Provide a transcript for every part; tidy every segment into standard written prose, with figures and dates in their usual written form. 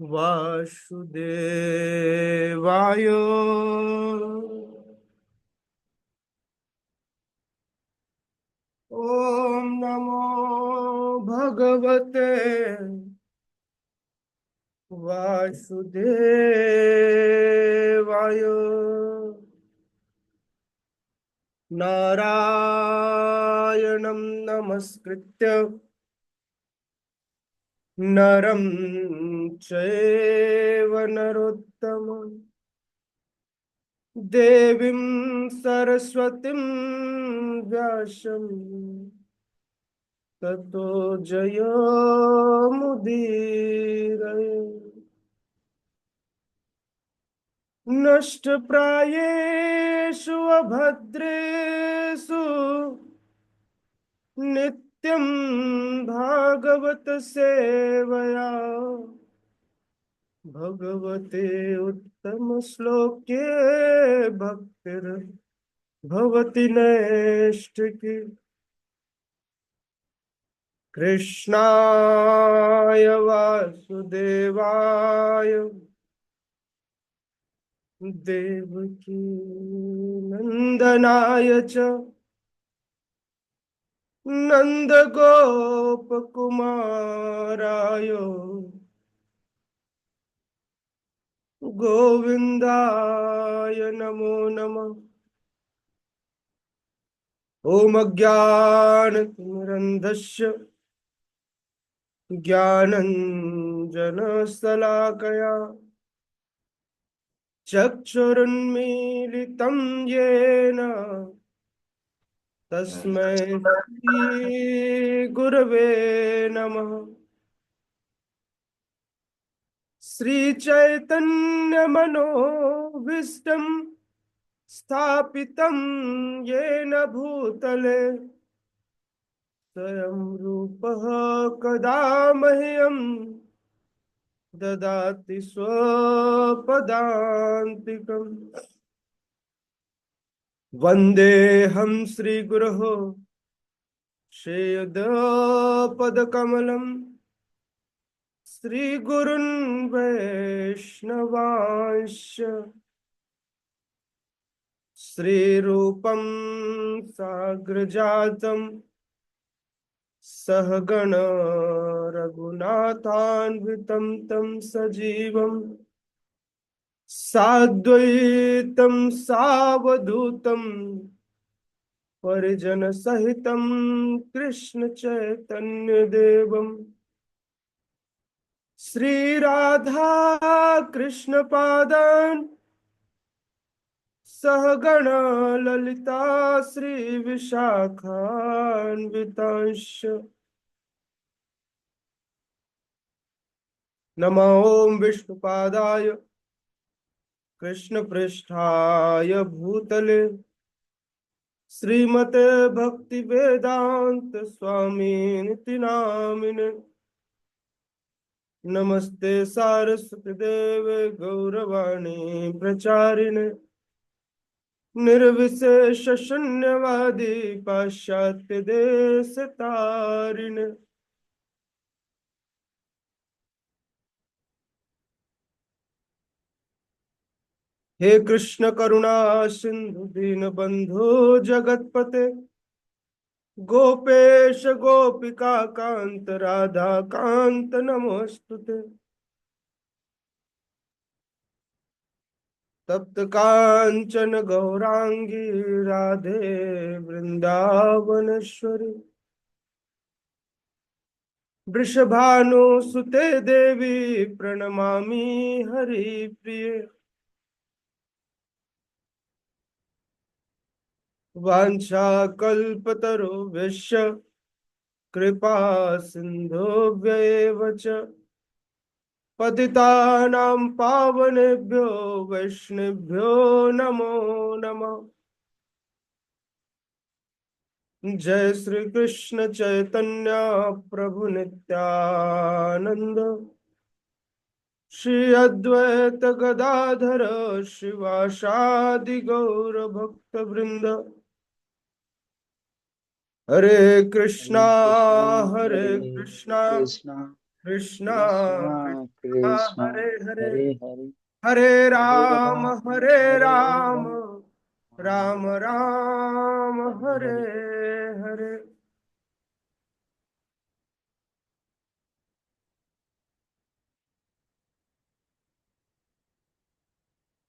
वासुदेवाय। ओम नमो भगवते वासुदेवाय। नारायणं नमस्कृत्य नरं चैव नरोत्तमं देवीं सरस्वतीं व्यासं ततो जयमुदीरये। नष्टप्रायेषु अभद्रेषु नित्यं भागवत सेवया भगवते उत्तम श्लोके भक्तिर भवति नैष्ठिकी। कृष्णाय वासुदेवाय देवकी नंदनाय च नंदगोपकुमाराय गोविंदाय नमो नमः। ओम अज्ञानतिमिरन्धस्य ज्ञानञ्जनशलाकया चक्षुरुन्मीलितं येन तस्मै श्री गुरवे नमः। श्री चैतन्य मनोभीष्टं स्थापितं येन भूतले स्वयं रूपः कदा मह्यं ददाति स्वपदान्तिकम्। वन्देऽहं श्रीगुरोः श्रीयुतपदकमलं श्रीगुरुन् वैष्णवांश्च श्रीरूपं साग्रजातं सहगण रघुनाथान्वितं तं सजीवं साद्वैतं सावधूतं परिजनसहितं कृष्ण चैतन्य देवं श्रीराधा कृष्ण पादान् सहगण ललिता श्री विशाखान्वितांश्च। नमो ओम विष्णुपादाय कृष्ण पृष्ठाय भूतले श्रीमते भक्ति वेदांत स्वामी नामिने। नमस्ते सारस्वती देवे गौरवाणी प्रचारिणे निर्विशेष शून्यवादी पाश्चात्य देश तारिणे। हे कृष्ण करुणा सिंधु दीन बंधु जगतपते गोपेश गोपिका कांत राधा कांत नमोस्तुते। तप्त कांचन गौरांगी राधे वृंदावनेश्वरी वृषभानुसुते देवी प्रणमामि हरिप्रिये। वाञ्छाकल्पतरुभ्यश्च कृपा सिन्धुभ्येव च पतितानां पावनेभ्यो वैष्णवेभ्यो नमो नमः। जय श्री कृष्ण चैतन्य प्रभु नित्यानंद श्री अद्वैत गदाधर शिवासादि गौर भक्त वृंद। हरे कृष्णा हरे कृष्णा हरे हरे कृष्णा कृष्णा कृष्णा कृष्णा कृष्णा कृष्णा हरे हरे, हरे हरे हरे हरे राम, राम राम राम हरे हरे हरे। हरे।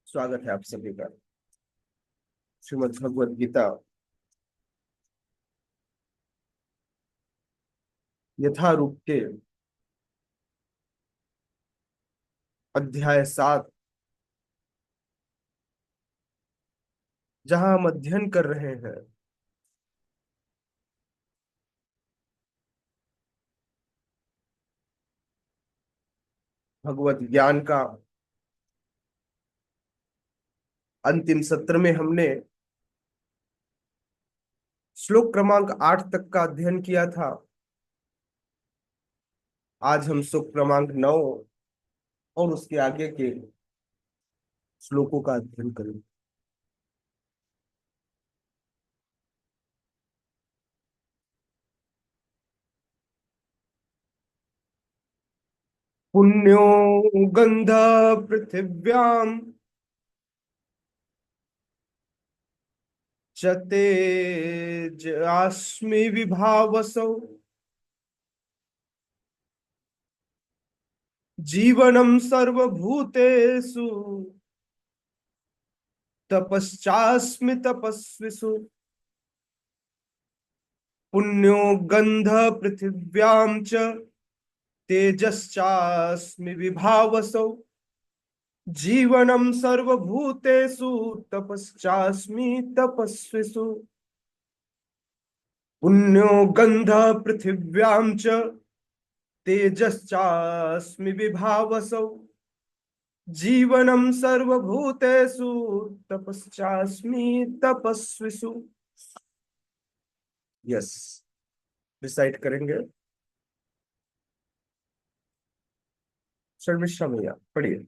स्वागत है आप सभी का श्रीमद् भगवद गीता यथारूप के अध्याय 7, जहां हम अध्ययन कर रहे हैं भगवत ज्ञान का। अंतिम सत्र में हमने श्लोक क्रमांक 8 तक का अध्ययन किया था। आज हम श्लोक क्रमांक 9 और उसके आगे के श्लोकों का अध्ययन करेंगे। पुण्यो गंध पृथिव्याम च तेजस्मि विभावसौ जीवनम सर्वभूतेषु तपश्चास्मि तपस्विषु। पुण्यो गंध पृथिव्याम च तेजश्चास्मि विभावसौ जीवनम सर्वभूतेषु तपश्चास्मि तपस्विषु। पुण्यो गंध पृथिव्याम च तेजश्चास्मि विभावसौ जीवनम सर्वभूतेषु तपश्चास्मि तपस्विषु। यस, रिसाइट करेंगे। शर्मिष्ठा मैया पढ़िए।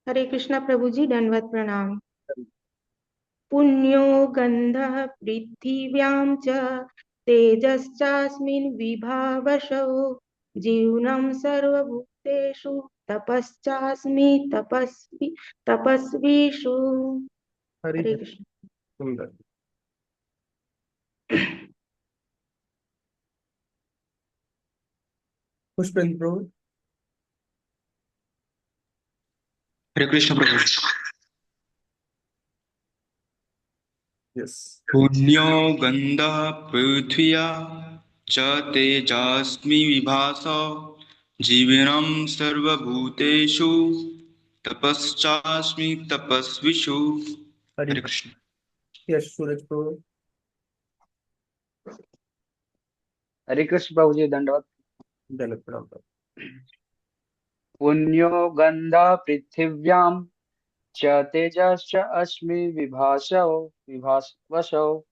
हरे कृष्णा प्रभु जी, दंडवत प्रणाम। पुण्यो गंधः पृथिव्यां च तेजश्चास्मिन् विभावसौ जीवनं सर्वभूतेषु तपश्चास्मि तपस्विषु। हरि हरे हरि, कृष्ण। सुंदर। पुष्पेंद्र प्रभु। हरे कृष्ण प्रभु। यस। पुण्यो गंधः पृथ्व्या च तेजस्मि विभासो जीवनं सर्वभूतेषु तपश्चास्मि तपस्विषु। हरि हरे हरि। कृष्ण। यस, सूरज प्रभु। हरे कृष्ण प्रभु जी, दंडवत। दंडवत प्रणाम प्रभु। पुण्यो गंधा पृथिव्यां च तेजश्च अस्मि विभावसौ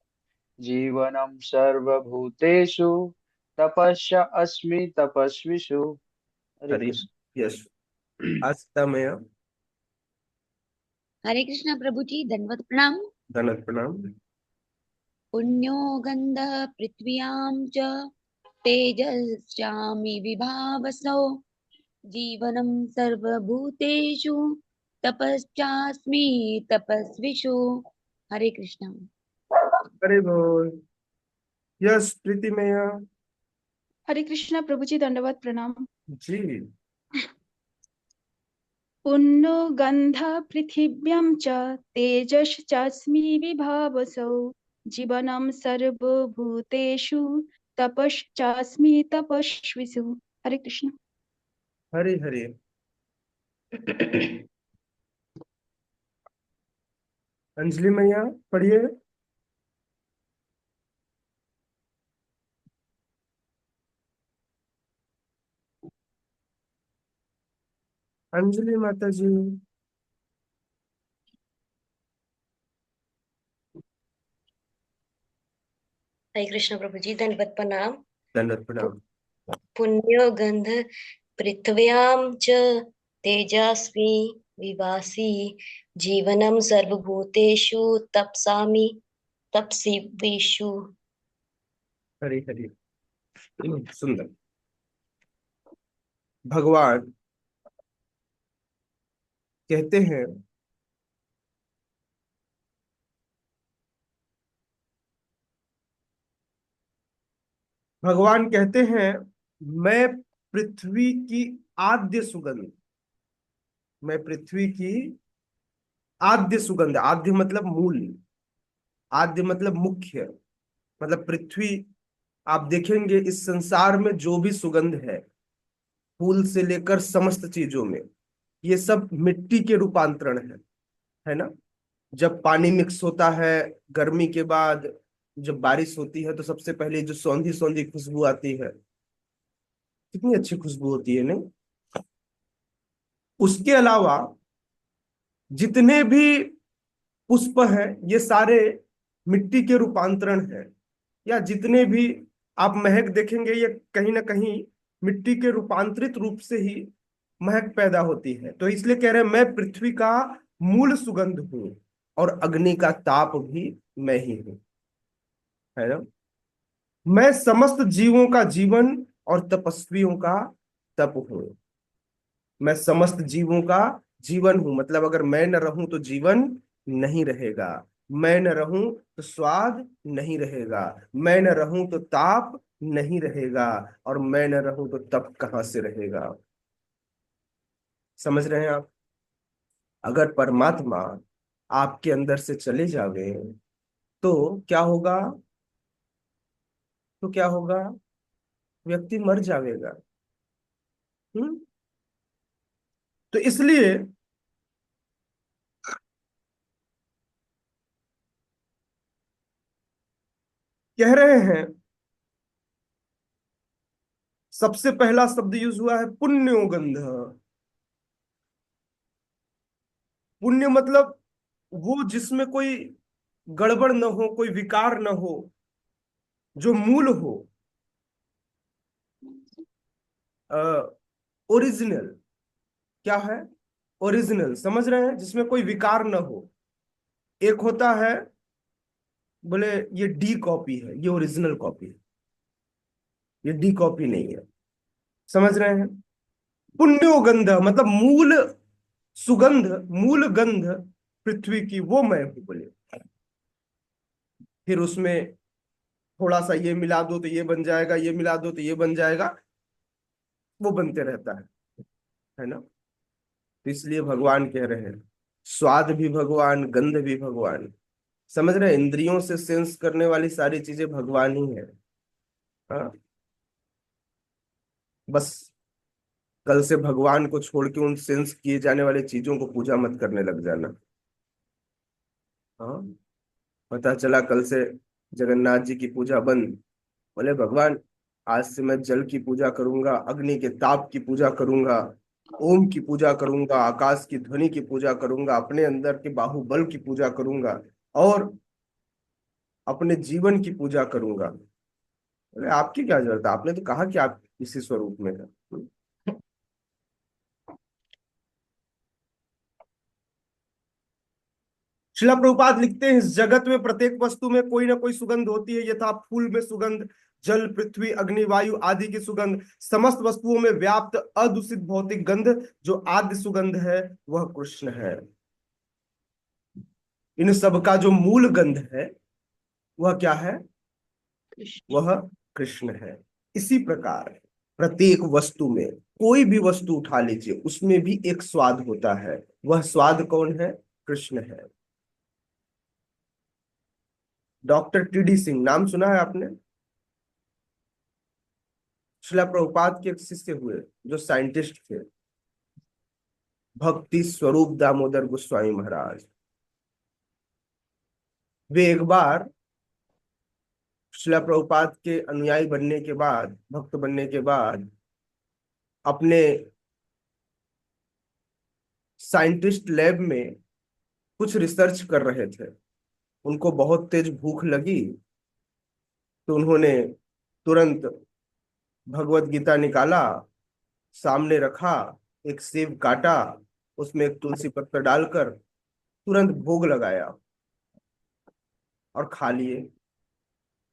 जीवनं सर्वभूतेषु तपश्च अस्मि तपस्विषु। हरे हरि। कृष्ण। यस, आस्था मैया। हरे कृष्णा प्रभु जी, दंडवत प्रणाम। दंडवत प्रणाम। पुण्यो गंधः पृथ्व्यां च तेजश्चामि विभावसौ जीवनं सर्वभूतेषु तपश्चास्मि तपस्विषु। हरे कृष्णा। हरि बोल। यस, प्रीति मैया हरे कृष्णा प्रभु जी, दंडवत प्रणाम। जी। पुण्यो गंध पृथिव्यां च तेजश्चास्मि विभावसौ जीवनं सर्वभूतेषु तपश्चास्मि तपस्विषु। हरे कृष्ण। हरि हरि। अंजलि मैया पढ़िए। अंजलि माता जी। हरे कृष्ण प्रभु जी, दंडवत प्रणाम। दंडवत पु- प्रणाम। पुण्यो गंध पृथिव्यां च तेजस्वी विवासी जीवनं सर्वभूतेषु तपसामि तपस्विषु। हरि हरि। सुंदर। भगवान कहते हैं, भगवान कहते हैं, मैं पृथ्वी की आद्य सुगंध, मैं पृथ्वी की आद्य सुगंध, आद्य मतलब मूल, आद्य मतलब मुख्य, मतलब पृथ्वी, आप देखेंगे इस संसार में जो भी सुगंध है, फूल से लेकर समस्त चीजों में, ये सब मिट्टी के रूपांतरण है ना। जब पानी मिक्स होता है, गर्मी के बाद जब बारिश होती है, तो सबसे पहले जो सौंधी सौंधी खुशबू आती है, कितनी अच्छी खुशबू होती है नहीं। उसके अलावा जितने भी पुष्प हैं, ये सारे मिट्टी के रूपांतरण हैं, या जितने भी आप महक देखेंगे, ये कहीं ना कहीं मिट्टी के रूपांतरित रूप से ही महक पैदा होती है। तो इसलिए कह रहे हैं, मैं पृथ्वी का मूल सुगंध हूं, और अग्नि का ताप भी मैं ही हूं, है ना। मैं समस्त जीवों का जीवन और तपस्वियों का तप हूं। मैं समस्त जीवों का जीवन हूं, मतलब अगर मैं न रहूं तो जीवन नहीं रहेगा, मैं न रहूं तो स्वाद नहीं रहेगा, मैं न रहूं तो ताप नहीं रहेगा, और मैं न रहूं तो तप कहां से रहेगा। समझ रहे हैं आप? अगर परमात्मा आपके अंदर से चले जावे, तो क्या होगा? तो क्या होगा? व्यक्ति मर जाएगा। हम्म। तो इसलिए कह रहे हैं, सबसे पहला शब्द यूज हुआ है पुण्योगंध। पुण्य मतलब वो जिसमें कोई गड़बड़ न हो, कोई विकार न हो, जो मूल हो, ओरिजिनल। क्या है? ओरिजिनल, समझ रहे हैं, जिसमें कोई विकार न हो। एक होता है, बोले ये डी कॉपी है, ये ओरिजिनल कॉपी है, ये डी कॉपी नहीं है। समझ रहे हैं? पुण्योगंध मतलब मूल सुगंध, मूल गंध पृथ्वी की, वो मैं हूं बोले। फिर उसमें थोड़ा सा ये मिला दो तो ये बन जाएगा, ये मिला दो तो ये बन जाएगा, वो बनते रहता है ना। तो इसलिए भगवान कह रहे हैं, स्वाद भी भगवान, गंध भी भगवान। समझ रहे हैं? इंद्रियों से सेंस करने वाली सारी चीजें भगवान ही है। हाँ, बस कल से भगवान को छोड़ के उन सेंस किए जाने वाली चीजों को पूजा मत करने लग जाना। हाँ, पता चला कल से जगन्नाथ जी की पूजा बंद, बोले भगवान आज से मैं जल की पूजा करूंगा, अग्नि के ताप की पूजा करूंगा, ओम की पूजा करूंगा, आकाश की ध्वनि की पूजा करूंगा, अपने अंदर के बाहुबल की पूजा करूंगा, और अपने जीवन की पूजा करूंगा। बोले आपकी क्या जरूरत है, आपने तो कहा कि आप इसी स्वरूप में है। शिला प्रभुपाद लिखते हैं, इस जगत में प्रत्येक वस्तु में कोई ना कोई सुगंध होती है, यथा फूल में सुगंध, जल, पृथ्वी, अग्नि, वायु आदि की सुगंध। समस्त वस्तुओं में व्याप्त अदूषित भौतिक गंध जो आद्य सुगंध है, वह कृष्ण है। इन सब का जो मूल गंध है, वह क्या है? वह कृष्ण है। इसी प्रकार प्रत्येक वस्तु में, कोई भी वस्तु उठा लीजिए, उसमें भी एक स्वाद होता है। वह स्वाद कौन है? कृष्ण है। डॉक्टर टीडी सिंह, नाम सुना है आपने? शिला प्रभुपाद के एक शिष्य हुए, जो साइंटिस्ट थे, भक्ति स्वरूप दामोदर गोस्वामी महाराज। वे एक बार शिला प्रभुपाद के अनुयायी बनने के बाद, भक्त बनने के बाद, अपने साइंटिस्ट लैब में कुछ रिसर्च कर रहे थे। उनको बहुत तेज भूख लगी, तो उन्होंने तुरंत भगवत गीता निकाला, सामने रखा, एक सेब काटा, उसमें एक तुलसी पत्ता डालकर तुरंत भोग लगाया और खा लिए।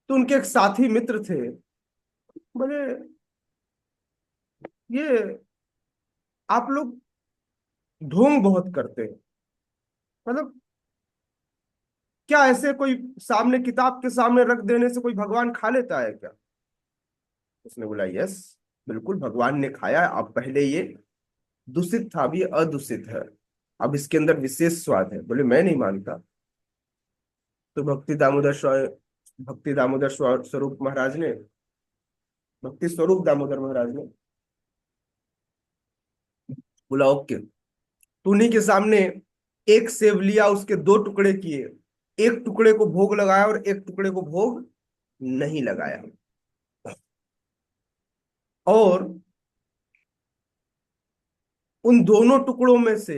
तो उनके एक साथी मित्र थे, बोले ये आप लोग ढोंग बहुत करते हैं, मतलब क्या ऐसे कोई सामने किताब के सामने रख देने से कोई भगवान खा लेता है क्या? उसने बोला यस, बिल्कुल भगवान ने खाया। अब पहले ये दूषित था, अब ये अदूषित है, अब इसके अंदर विशेष स्वाद है। बोले मैं नहीं मानता। तो स्वरूप महाराज ने, भक्ति स्वरूप दामोदर महाराज ने बोला ओके। तो उन्हीं के सामने एक सेब लिया, उसके दो टुकड़े किए, एक टुकड़े को भोग लगाया और एक टुकड़े को भोग नहीं लगाया। और उन दोनों टुकड़ों में से,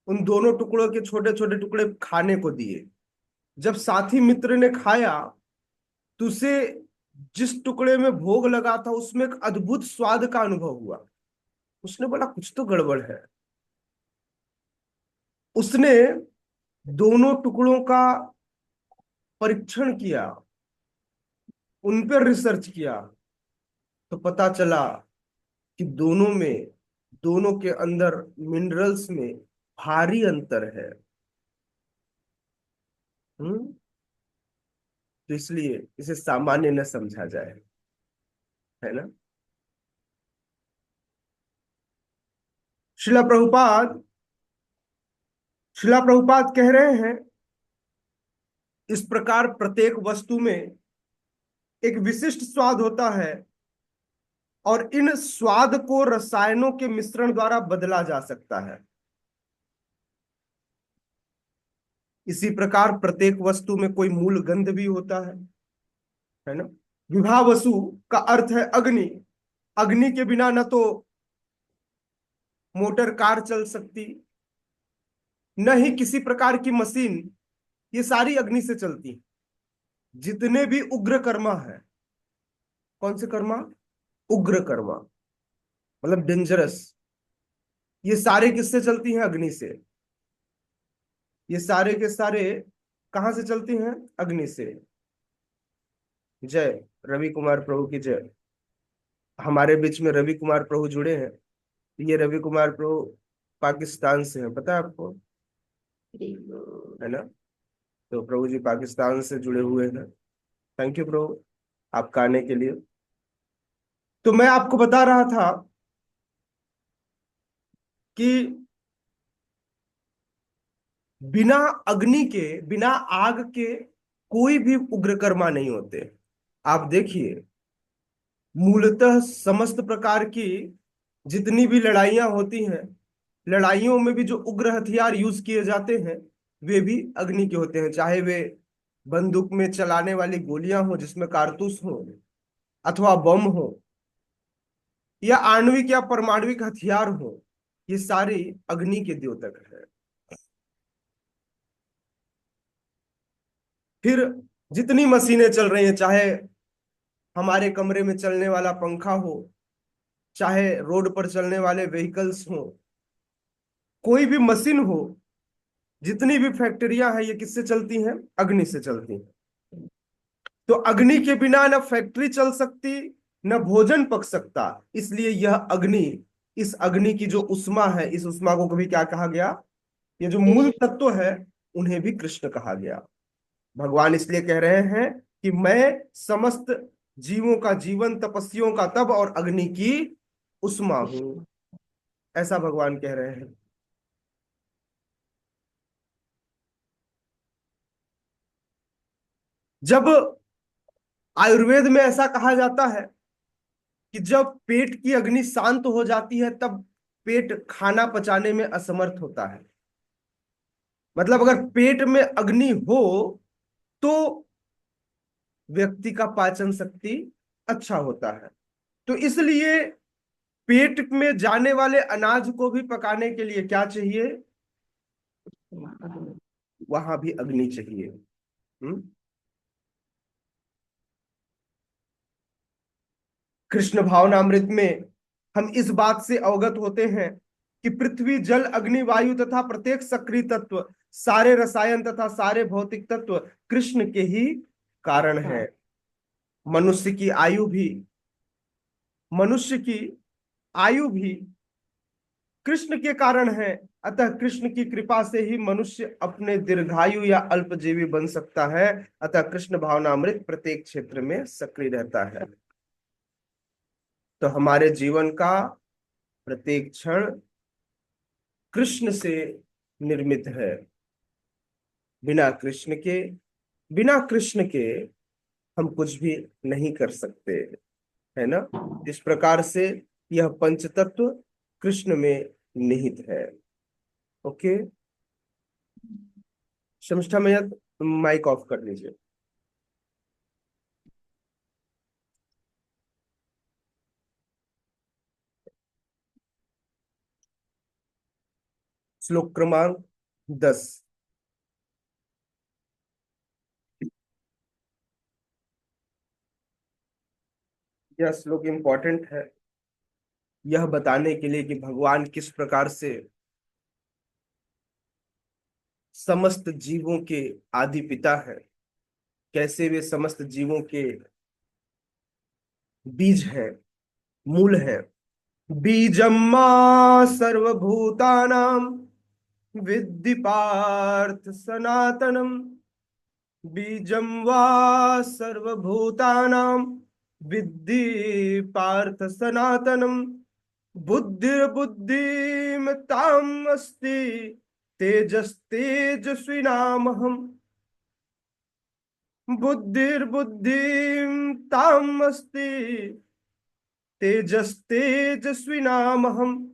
उन दोनों टुकड़ों के छोटे छोटे टुकड़े खाने को दिए। जब साथी मित्र ने खाया तो उसे जिस टुकड़े में भोग लगा था उसमें एक अद्भुत स्वाद का अनुभव हुआ। उसने बोला कुछ तो गड़बड़ है। उसने दोनों टुकड़ों का परीक्षण किया, उन पर रिसर्च किया, तो पता चला कि दोनों के अंदर मिनरल्स में भारी अंतर है। तो इसलिए इसे सामान्य न समझा जाए, है ना। शिला प्रभुपाद शिला प्रभुपाद कह रहे हैं इस प्रकार प्रत्येक वस्तु में एक विशिष्ट स्वाद होता है और इन स्वाद को रसायनों के मिश्रण द्वारा बदला जा सकता है। इसी प्रकार प्रत्येक वस्तु में कोई मूल गंध भी होता है ना। विभा वसु का अर्थ है अग्नि। अग्नि के बिना न तो मोटर कार चल सकती, न ही किसी प्रकार की मशीन, ये सारी अग्नि से चलती है। जितने भी उग्र कर्मा है, कौन से कर्मा? उग्र कर्मा, मतलब डेंजरस, ये सारे किससे चलती हैं? अग्नि से। ये सारे के सारे कहां से चलती हैं? अग्नि से। जय रवि कुमार प्रभु की जय। हमारे बीच में रवि कुमार प्रभु जुड़े हैं। ये रवि कुमार प्रभु पाकिस्तान से हैं, पता है आपको, है ना। तो प्रभु जी पाकिस्तान से जुड़े हुए हैं। थैंक यू प्रभु आपका आने के लिए। तो मैं आपको बता रहा था कि बिना अग्नि के, बिना आग के कोई भी उग्र कर्मा नहीं होते। आप देखिए, मूलतः समस्त प्रकार की जितनी भी लड़ाइयां होती हैं, लड़ाइयों में भी जो उग्र हथियार यूज किए जाते हैं वे भी अग्नि के होते हैं। चाहे वे बंदूक में चलाने वाली गोलियां हो जिसमें कारतूस हो, अथवा बम हो, या आणविक या परमाणविक हथियार हो, ये सारी अग्नि के द्योतक है। फिर जितनी मशीनें चल रही हैं, चाहे हमारे कमरे में चलने वाला पंखा हो, चाहे रोड पर चलने वाले व्हीकल्स हो, कोई भी मशीन हो, जितनी भी फैक्ट्रियां हैं, ये किससे चलती हैं? अग्नि से चलती हैं। तो अग्नि के बिना न फैक्ट्री चल सकती, न भोजन पक सकता। इसलिए यह अग्नि, इस अग्नि की जो उष्मा है, इस उष्मा को कभी क्या कहा गया? ये जो मूल तत्व है उन्हें भी कृष्ण कहा गया। भगवान इसलिए कह रहे हैं कि मैं समस्त जीवों का जीवन, तपस्वियों का तप और अग्नि की उष्मा हूं, ऐसा भगवान कह रहे हैं। जब आयुर्वेद में ऐसा कहा जाता है कि जब पेट की अग्नि शांत हो जाती है तब पेट खाना पचाने में असमर्थ होता है। मतलब अगर पेट में अग्नि हो तो व्यक्ति का पाचन शक्ति अच्छा होता है। तो इसलिए पेट में जाने वाले अनाज को भी पकाने के लिए क्या चाहिए? वहां भी अग्नि चाहिए। कृष्ण भावनामृत में हम इस बात से अवगत होते हैं कि पृथ्वी, जल, अग्नि, वायु तथा प्रत्येक सक्रिय तत्व, सारे रसायन तथा सारे भौतिक तत्व कृष्ण के ही कारण है। मनुष्य की आयु भी मनुष्य की आयु भी कृष्ण के कारण है। अतः कृष्ण की कृपा से ही मनुष्य अपने दीर्घायु या अल्पजीवी बन सकता है। अतः कृष्ण भावनामृत प्रत्येक क्षेत्र में सक्रिय रहता है। तो हमारे जीवन का प्रत्येक क्षण कृष्ण से निर्मित है। बिना कृष्ण के बिना कृष्ण के हम कुछ भी नहीं कर सकते, है ना। इस प्रकार से यह पंचतत्व कृष्ण में निहित है। ओके, शर्मिष्ठा मैया माइक ऑफ कर लीजिए। श्लोक क्रमांक 10। यह श्लोक इंपॉर्टेंट है यह बताने के लिए कि भगवान किस प्रकार से समस्त जीवों के आदि पिता है, कैसे वे समस्त जीवों के बीज हैं, मूल हैं। बीजम मां सर्वभूतानां विद्धि पार्थ सनातनम। बीजं वा सर्वभूतानां विद्धि पार्थ सनातनम। बुद्धिर्बुद्धिमताम् अस्ति तेजस्तेजस्विनामहम्। बुद्धिर्बुद्धिमताम् अस्ति तेजस्तेजस्विनामहम्।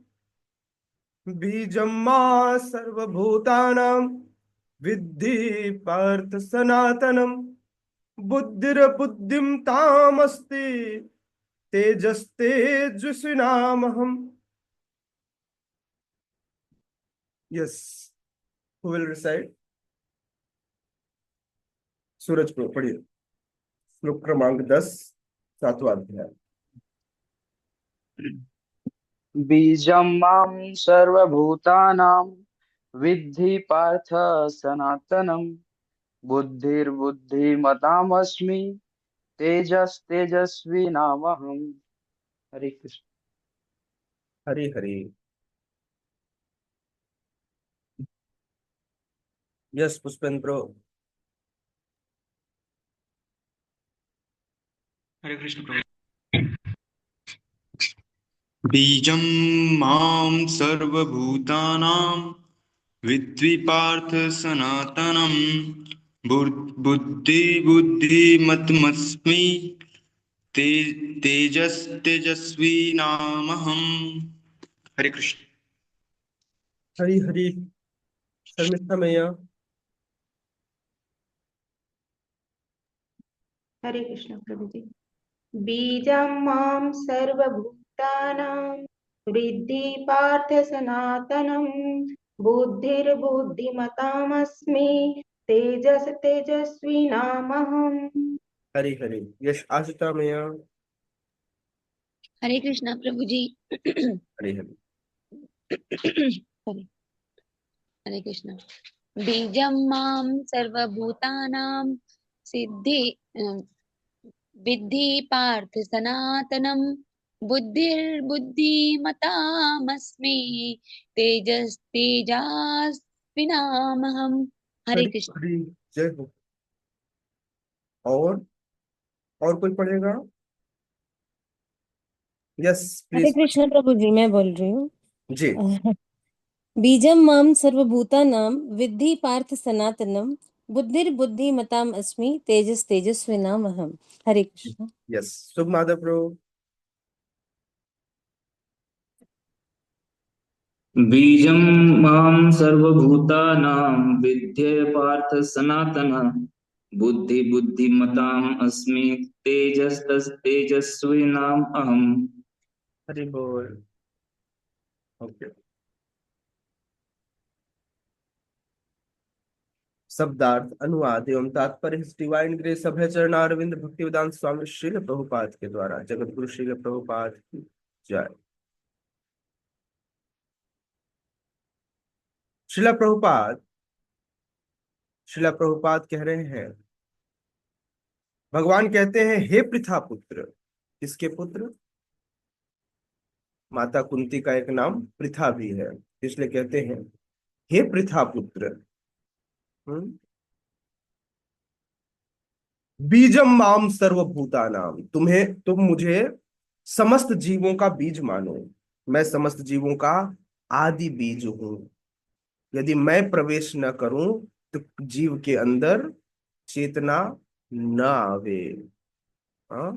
बीजं मा सर्वभूतानां विद्धि पार्थ सनातनम। बुद्धिर्बुद्धिमतामस्ति तेजस्तेजस्विनामहम्। Yes, who will recite? Suraj को पढ़िए। श्लोक क्रमांक 10, 7वां अध्याय। बीजं मां सर्वभूतानां विद्धि पार्थ सनातनम्। बुद्धिर्बुद्धिमतामस्मि तेजस्तेजस्विनामहम्। हरे कृष्ण। हरि हरि। यस पुष्पेंद्र। हरे कृष्ण प्रभु। बीजं मां सर्वभूतानां विद्धि पार्थ सनातनं। बुद्धिमत्तमस्मि तेजस्विनामहम्। हरे कृष्ण। हरि हरि। शर्मिष्ठा मैया। हरे कृष्ण प्रभु जी। बीजं मां सर्वभूतानां वृद्धि पार्थ सनातनम्। बुद्धिर्बुद्धिमतामस्मि तेजस तेजस्विनामहम्। हरि हरि। यश आशिता मैया। हरे कृष्णा प्रभु जी। हरि हरि। Sorry. हरे कृष्णा। बीजं मां सर्वभूतानां सिद्धि विद्धि पार्थ सनातनम्। बुद्धिर्बुद्धिमतामस्मि तेजस्तेजस्विनामहम्। हरे हरि कृष्ण। हरि। जय हो। और कोई पढ़ेगा? Yes Hare please. कृष्ण प्रभु जी, मैं बोल रही हूँ। जी। बीजं मां सर्वभूतानां विद्धि पार्थ सनातनम। बुद्धिर्बुद्धिमताम् अस्मि तेजस्तेजस्विनामहम्। हरे कृष्ण। यस शुभ माधव प्रभु। बीजं मां सर्वभूतानां विद्धि पार्थ सनातनः। बुद्धिमताम् अस्मि तेजस्तेजस्विनाम् अहम्। हरि बोल। ओके। शब्दार्थ अनुवाद एवं तात्पर्य डिवाइन ग्रेस अभय चरणारविंद भक्तिवेदांत स्वामी श्रील प्रभुपाद के द्वारा जगत गुरु श्रील प्रभुपाद की जय। श्रीला प्रभुपाद कह रहे हैं भगवान कहते हैं हे पृथा पुत्र। किसके पुत्र? माता कुंती का एक नाम पृथा भी है, इसलिए कहते हैं हे पृथा पुत्र। हम्म? बीजम माम सर्वभूतानाम, तुम मुझे समस्त जीवों का बीज मानो। मैं समस्त जीवों का आदि बीज हूं। यदि मैं प्रवेश न करूं तो जीव के अंदर चेतना न आवे। हाँ?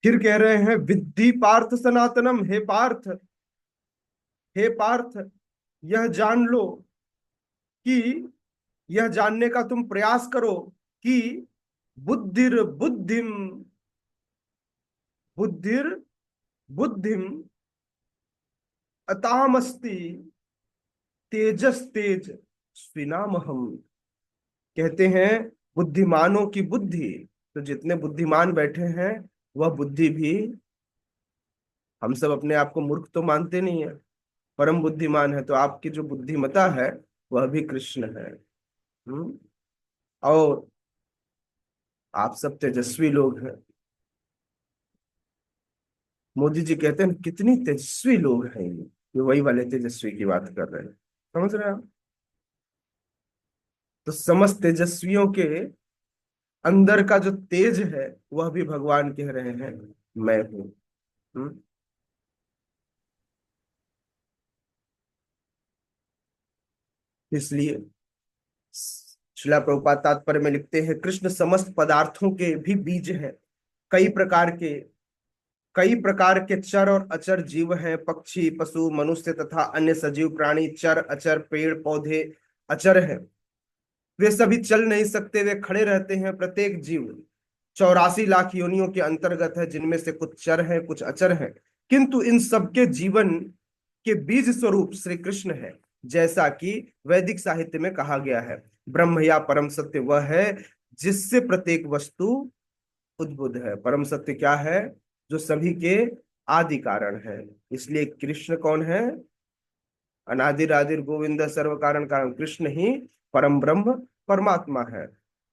फिर कह रहे हैं विद्धि पार्थ सनातनम। हे पार्थ, हे पार्थ, यह जान लो कि, यह जानने का तुम प्रयास करो कि बुद्धिर बुद्धिम, बुद्धिर बुद्धिम अतामस्ति तेजस तेज स्विनामहम। कहते हैं बुद्धिमानों की बुद्धि, तो जितने बुद्धिमान बैठे हैं वह बुद्धि भी, हम सब अपने आप को मूर्ख तो मानते नहीं है, परम बुद्धिमान है, तो आपकी जो बुद्धिमता है वह भी कृष्ण है। और आप सब तेजस्वी लोग हैं। मोदी जी कहते हैं कितनी तेजस्वी लोग हैं ये वही वाले तेजस्वी की बात कर रहे हैं। समझ रहे हैं आप? तो समस्त तेजस्वियों के अंदर का जो तेज है वह भी भगवान कह रहे हैं मैं हूं। हम्म? इसलिए शिला प्रभुपाद तात्पर्य में लिखते हैं कृष्ण समस्त पदार्थों के भी बीज हैं। कई प्रकार के कई प्रकार के चर और अचर जीव हैं। पक्षी, पशु, मनुष्य तथा अन्य सजीव प्राणी चर अचर, पेड़ पौधे अचर हैं। वे सभी चल नहीं सकते, वे खड़े रहते हैं। प्रत्येक जीव 84 लाख योनियों के अंतर्गत है, जिनमें से कुछ चर हैं कुछ अचर हैं, किंतु इन सबके जीवन के बीज स्वरूप श्री कृष्ण है। जैसा कि वैदिक साहित्य में कहा गया है, ब्रह्म या परम सत्य वह है जिससे प्रत्येक वस्तु उद्भुत है। परम सत्य क्या है? जो सभी के आदि कारण है। इसलिए कृष्ण कौन है? अनादिर आदिर गोविंद सर्व कारण कारण। कृष्ण ही परम ब्रह्म परमात्मा है।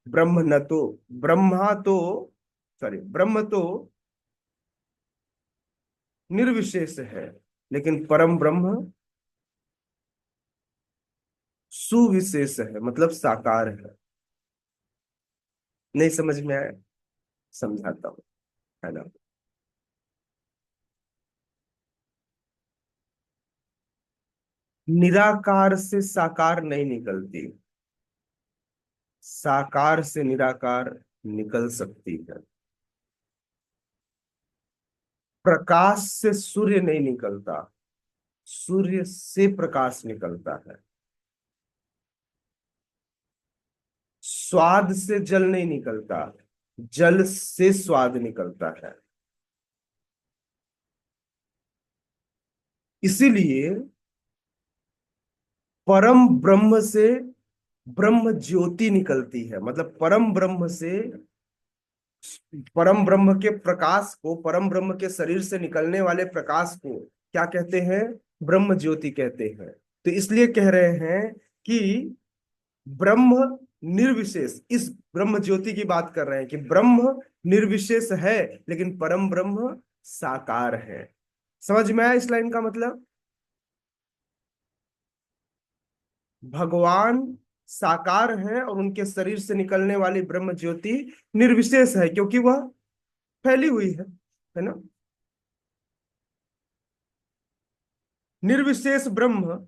ब्रह्म न तो ब्रह्मा तो ब्रह्म तो निर्विशेष है, लेकिन परम ब्रह्म सुविशेष है, मतलब साकार है। नहीं समझ में आया? समझाता हूं, है ना। निराकार से साकार नहीं निकलती, साकार से निराकार निकल सकती है। प्रकाश से सूर्य नहीं निकलता, सूर्य से प्रकाश निकलता है। स्वाद से जल नहीं निकलता, जल से स्वाद निकलता है। इसीलिए परम ब्रह्म से ब्रह्म ज्योति निकलती है, मतलब परम ब्रह्म के प्रकाश को, परम ब्रह्म के शरीर से निकलने वाले प्रकाश को क्या कहते हैं? ब्रह्म ज्योति कहते हैं। तो इसलिए कह रहे हैं कि ब्रह्म निर्विशेष, इस ब्रह्म ज्योति की बात कर रहे हैं कि ब्रह्म निर्विशेष है, लेकिन परम ब्रह्म साकार है। समझ में आया इस लाइन का मतलब? भगवान साकार हैं और उनके शरीर से निकलने वाली ब्रह्म ज्योति निर्विशेष है, क्योंकि वह फैली हुई है ना। निर्विशेष ब्रह्म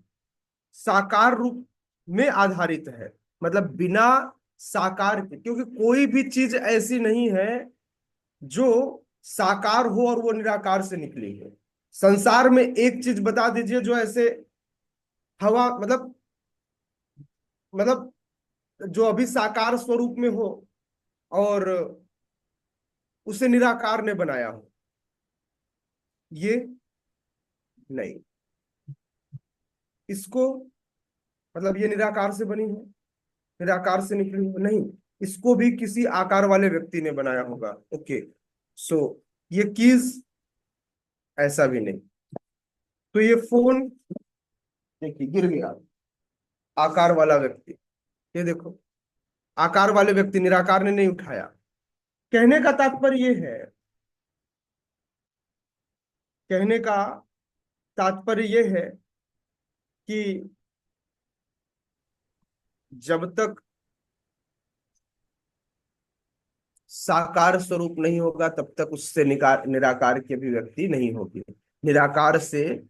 साकार रूप में आधारित है, मतलब बिना साकार के, क्योंकि कोई भी चीज ऐसी नहीं है जो साकार हो और वो निराकार से निकली है। संसार में एक चीज बता दीजिए जो ऐसे हवा, मतलब जो अभी साकार स्वरूप में हो और उसे निराकार ने बनाया हो, ये नहीं। इसको मतलब ये निराकार से बनी है, निराकार से निकली है, नहीं। इसको भी किसी आकार वाले व्यक्ति ने बनाया होगा। ओके, सो ये कीज ऐसा भी नहीं। तो ये फोन देखिए गिर गया, आकार वाला व्यक्ति, ये देखो, आकार वाले व्यक्ति निराकार ने नहीं उठाया। कहने का तात्पर्य ये है, कहने का तात्पर्य ये है कि जब तक साकार स्वरूप नहीं होगा तब तक उससे निराकार की अभिव्यक्ति नहीं होगी। निराकार से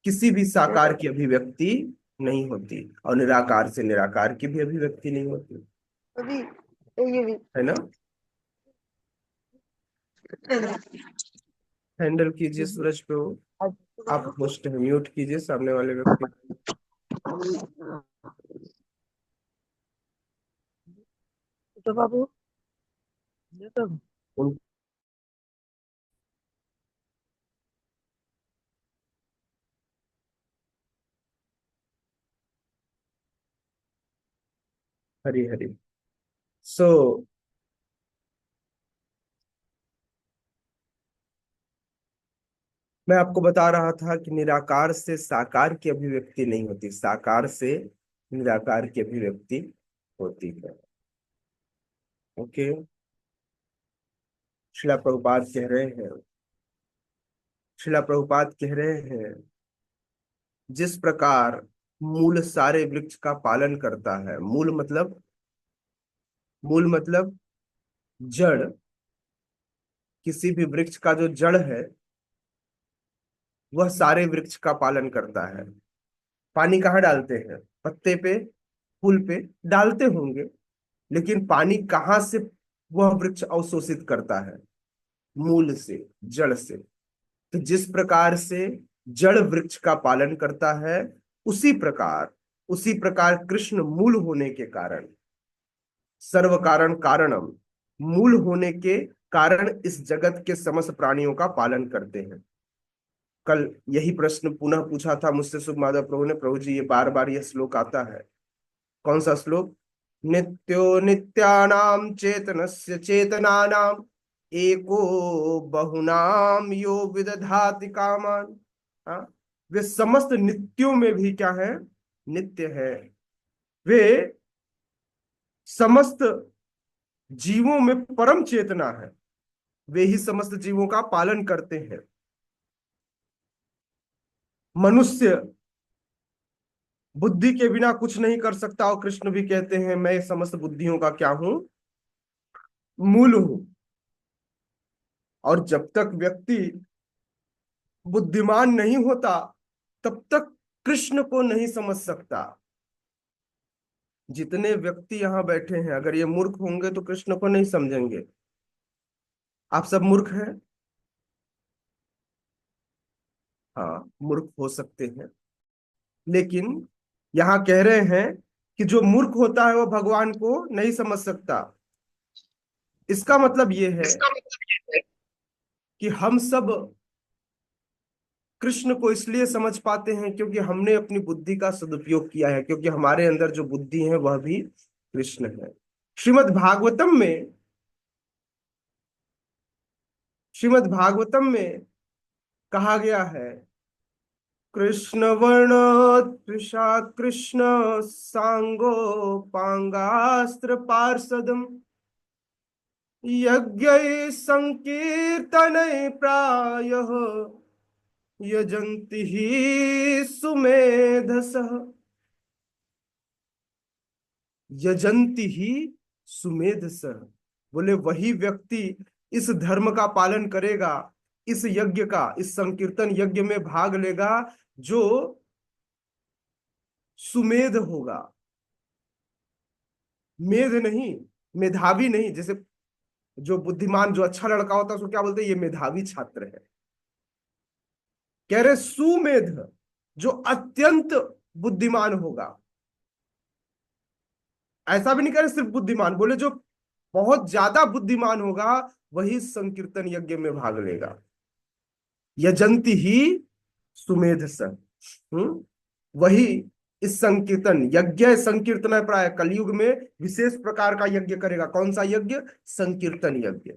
किसी भी साकार की अभिव्यक्ति नहीं होती, और निराकार से निराकार की भी अभिव्यक्ति नहीं होती, है ना। हैंडल कीजिए सूरज पे वो, आप होस्ट है, म्यूट कीजिए सामने वाले व्यक्ति तो बाबू उन- हरी हरी। सो मैं आपको बता रहा था कि निराकार से साकार की अभिव्यक्ति नहीं होती, साकार से निराकार की अभिव्यक्ति होती है। ओके, शिला प्रभुपाद कह रहे हैं, शिला प्रभुपाद कह रहे हैं, जिस प्रकार मूल सारे वृक्ष का पालन करता है, मूल मतलब जड़, किसी भी वृक्ष का जो जड़ है वह सारे वृक्ष का पालन करता है। पानी कहाँ डालते हैं? पत्ते पे, फूल पे डालते होंगे, लेकिन पानी कहाँ से वह वृक्ष अवशोषित करता है? मूल से, जड़ से। तो जिस प्रकार से जड़ वृक्ष का पालन करता है, उसी प्रकार कृष्ण मूल होने के कारण, सर्व कारण कारणम, मूल होने के कारण इस जगत के समस्त प्राणियों का पालन करते हैं। कल यही प्रश्न पुनः पूछा था मुझसे सुख माधव प्रभु ने, प्रभु जी ये बार बार यह श्लोक आता है। कौन सा श्लोक? नित्यो नित्यानाम चेतनस्य चेतनानाम एको बहुनाम यो विदधाति कामान। हाँ, वे समस्त नित्यों में भी क्या है? नित्य है। वे समस्त जीवों में परम चेतना है, वे ही समस्त जीवों का पालन करते हैं। मनुष्य बुद्धि के बिना कुछ नहीं कर सकता, और कृष्ण भी कहते हैं मैं समस्त बुद्धियों का क्या हूं? मूल हूं। और जब तक व्यक्ति बुद्धिमान नहीं होता तब तक कृष्ण को नहीं समझ सकता। जितने व्यक्ति यहाँ बैठे हैं, अगर ये मूर्ख होंगे तो कृष्ण को नहीं समझेंगे। आप सब मूर्ख हैं? हाँ, मूर्ख हो सकते हैं, लेकिन यहाँ कह रहे हैं कि जो मूर्ख होता है वह भगवान को नहीं समझ सकता। इसका मतलब ये है कि हम सब कृष्ण को इसलिए समझ पाते हैं क्योंकि हमने अपनी बुद्धि का सदुपयोग किया है, क्योंकि हमारे अंदर जो बुद्धि है वह भी कृष्ण है। श्रीमद् भागवतम में कहा गया है, कृष्ण वर्ण त्रिषा कृष्ण सांगो पांगास्त्र पार्षदम यज्ञ संकीर्तन प्रायः यजन्ति ही सुमेधसः। यजन्ति ही सुमेधसः, बोले वही व्यक्ति इस धर्म का पालन करेगा, इस यज्ञ का, इस संकीर्तन यज्ञ में भाग लेगा जो सुमेध होगा। मेध नहीं, मेधावी नहीं। जैसे जो बुद्धिमान, जो अच्छा लड़का होता है उसको क्या बोलते हैं? ये मेधावी छात्र है। कह रहे सुमेध, जो अत्यंत बुद्धिमान होगा। ऐसा भी नहीं कह रहे सिर्फ बुद्धिमान, बोले जो बहुत ज्यादा बुद्धिमान होगा वही संकीर्तन यज्ञ में भाग लेगा। यजंती ही सुमेधस, वही इस संकीर्तन यज्ञ, संकीर्तन प्राय कलयुग में विशेष प्रकार का यज्ञ करेगा। कौन सा यज्ञ? संकीर्तन यज्ञ।